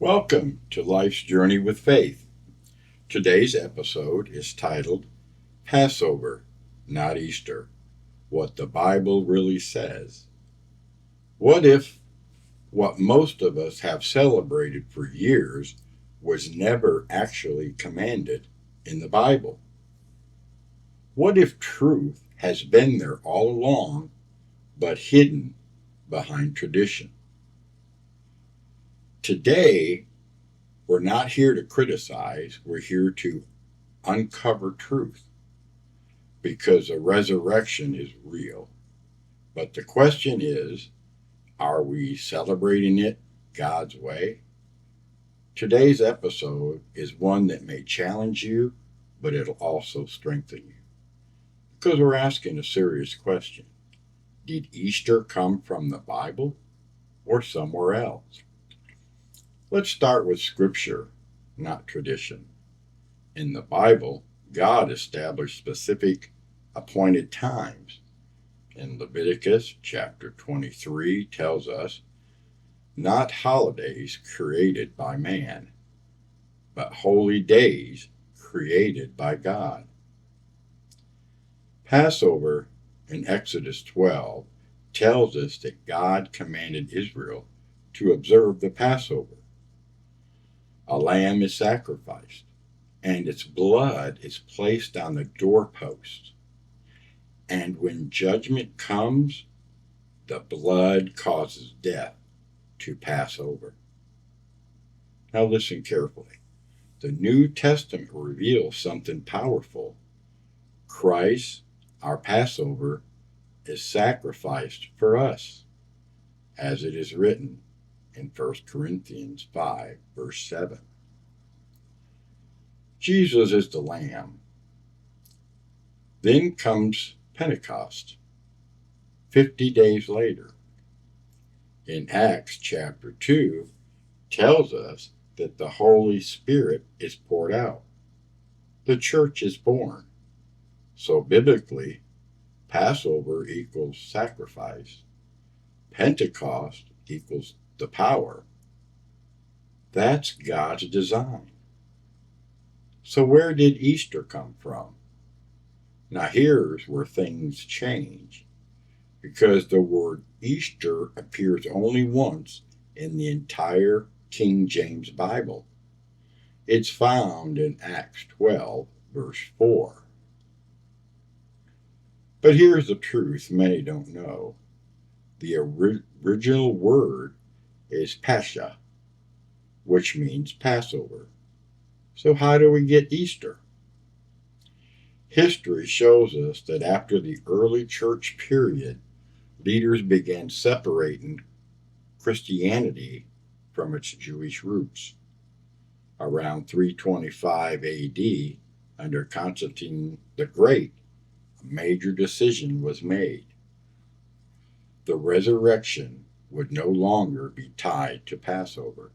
Welcome to Life's Journey with Faith. Today's episode is titled Passover, Not Easter, What the Bible Really Says. What if what most of us have celebrated for years was never actually commanded in the Bible? What if truth has been there all along but hidden behind tradition? Today, we're not here to criticize, we're here to uncover truth because the resurrection is real. But the question is, are we celebrating it God's way? Today's episode is one that may challenge you, but it'll also strengthen you. Because we're asking a serious question. Did Easter come from the Bible or somewhere else? Let's start with Scripture, not tradition. In the Bible, God established specific appointed times. In Leviticus chapter 23 tells us, not holidays created by man, but holy days created by God. Passover in Exodus 12 tells us that God commanded Israel to observe the Passover. A lamb is sacrificed, and its blood is placed on the doorpost. And when judgment comes, the blood causes death to pass over. Now listen carefully. The New Testament reveals something powerful. Christ, our Passover, is sacrificed for us, as it is written in 1 Corinthians 5, verse 7. Jesus is the Lamb. Then comes Pentecost, 50 days later. In Acts chapter 2 tells us that the Holy Spirit is poured out. The church is born. So biblically, Passover equals sacrifice. Pentecost equals the power. That's God's design. So where did Easter come from? Now here's where things change, because the word Easter appears only once in the entire King James Bible. It's found in Acts 12, verse 4. But here's the truth many don't know. The original word is Pascha, which means Passover. So how do we get Easter? History shows us that after the early church period, leaders began separating Christianity from its Jewish roots. Around 325 AD, under Constantine the Great, a major decision was made. The resurrection would no longer be tied to Passover.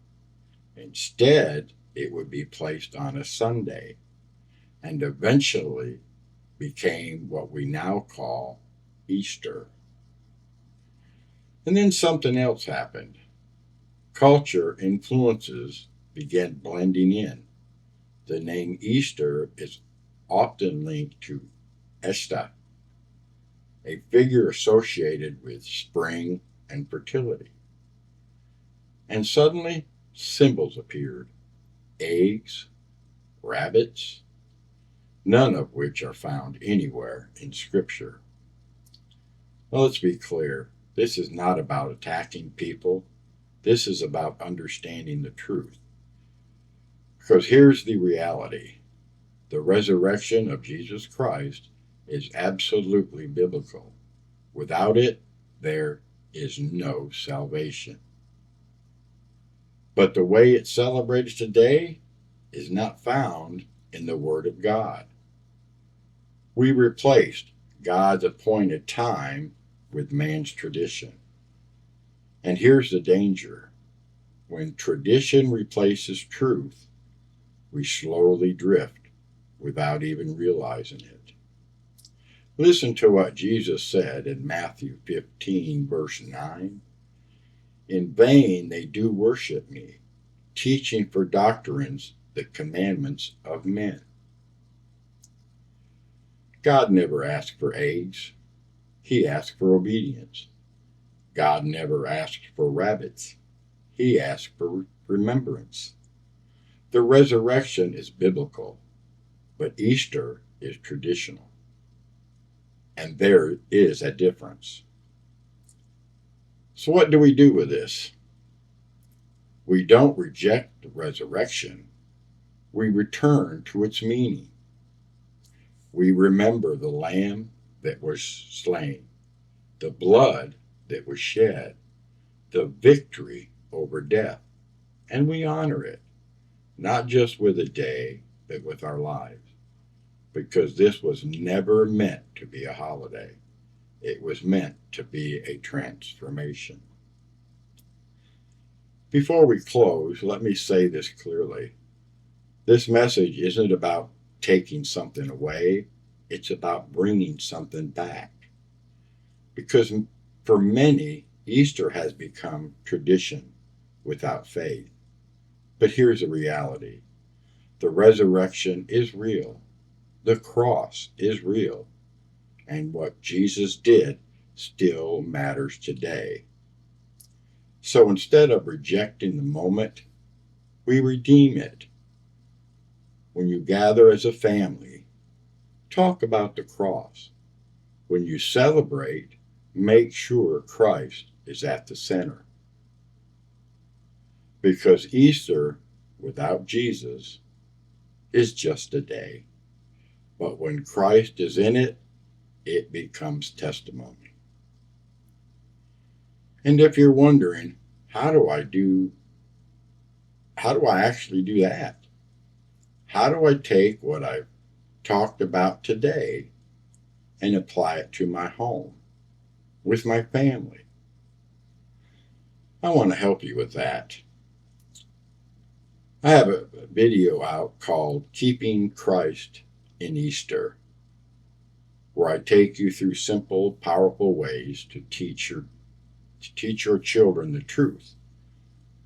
Instead, it would be placed on a Sunday, and eventually became what we now call Easter. And then something else happened. Culture influences began blending in. The name Easter is often linked to Esta, a figure associated with spring and fertility. And suddenly, symbols appeared. Eggs, rabbits, none of which are found anywhere in Scripture. Well, let's be clear. This is not about attacking people. This is about understanding the truth. Because here's the reality. The resurrection of Jesus Christ is absolutely biblical. Without it, there is no salvation. But the way it's celebrated today is not found in the Word of God. We replaced God's appointed time with man's tradition. And here's the danger. When tradition replaces truth, we slowly drift without even realizing it. Listen to what Jesus said in Matthew 15, verse 9. In vain they do worship me, teaching for doctrines the commandments of men. God never asked for eggs. He asked for obedience. God never asked for rabbits. He asked for remembrance. The resurrection is biblical, but Easter is traditional. And there is a difference. So, what do we do with this? We don't reject the resurrection, we return to its meaning. We remember the lamb that was slain, the blood that was shed, the victory over death, and we honor it, not just with a day, but with our lives, because this was never meant to be a holiday. It was meant to be a transformation. Before we close, let me say this clearly. This message isn't about taking something away, it's about bringing something back. Because for many, Easter has become tradition without faith. But here's the reality: the resurrection is real, the cross is real, and what Jesus did still matters today. So instead of rejecting the moment, we redeem it. When you gather as a family, talk about the cross. When you celebrate, make sure Christ is at the center. Because Easter without Jesus is just a day. But when Christ is in it, it becomes testimony. And if you're wondering, how do I actually do that? How do I take what I've talked about today and apply it to my home, with my family? I want to help you with that. I have a video out called Keeping Christ in Easter, where I take you through simple, powerful ways to teach your children the truth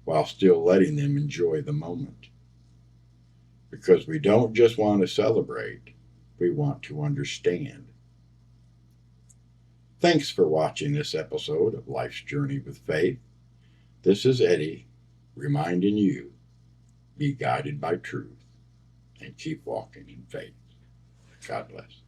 while still letting them enjoy the moment. Because we don't just want to celebrate, we want to understand. Thanks for watching this episode of Life's Journey with Faith. This is Eddie, reminding you, be guided by truth and keep walking in faith. God bless.